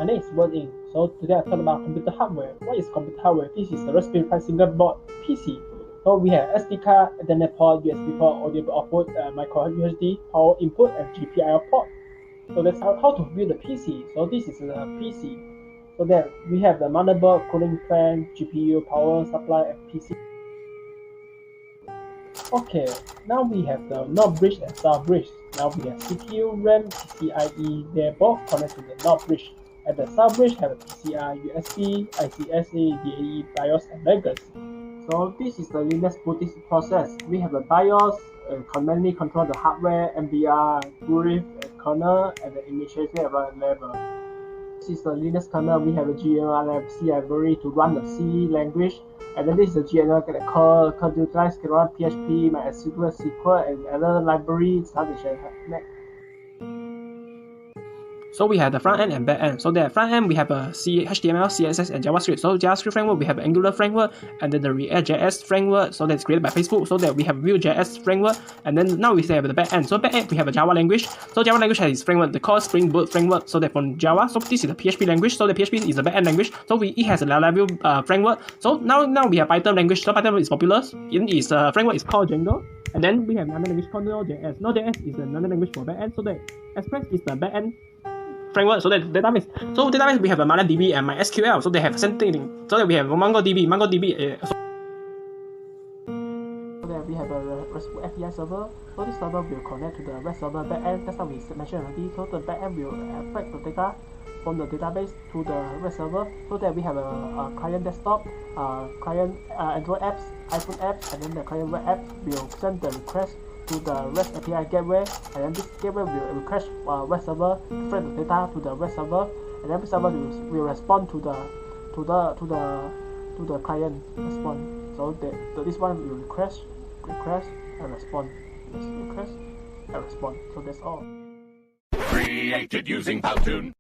my name is Wen Ying. So today I talk about computer hardware. What is computer hardware? This is the Raspberry Pi single board PC. So we have SD card, Ethernet port, USB port, audio output, micro USB power input, and GPIO port. So that's how to build the PC. So this is a PC. So that we have the motherboard, cooling fan, GPU, power supply, and PC. Okay, now we have the NOR bridge and SATA bridge. Now we have CPU, RAM, PCIe. They're both connected to the NOR bridge. And the SATA bridge have a PCI, USB, ICSA, DAE, BIOS, and legacy. So this is the Linux booting process. We have a BIOS, manually control the hardware, MBR, boot, kernel, and the image level. This is the Linux kernel. We have a GNU C library to run the C language. And then this is the GNU called utilize can run PHP, MySQL, SQL, and other libraries such as .NET. So we have the front end and back end. So the front end we have a HTML, CSS, and JavaScript. So JavaScript framework we have Angular framework, and then the React.js framework. So that's created by Facebook. So that we have Vue.js framework, and then now we have the back end. So back end we have a Java language. So Java language has its framework, the called Spring Boot framework. So that from Java. So this is the PHP language. So the PHP is the back end language. So it has a Laravel framework. So now we have Python language. So Python is popular. In its framework is called Django. And then we have another language called Node.js. Node.js is another language for back end. So that Express is the back end framework. So that database. So database we have a MariaDB and MySQL. So they have same thing. So that we have MongoDB. So that we have a RESTful API server. So this server will connect to the REST server backend. That's how we mentioned already. So the backend will affect the data from the database to the REST server. So that we have a client desktop, client Android apps, iPhone apps, and then the client web app will send the request to the REST API gateway, and then this gateway will request REST server to send the data to the REST server, and then the server will respond to the client respond. So this one will request and respond. Request and respond. So that's all. Created using Powtoon.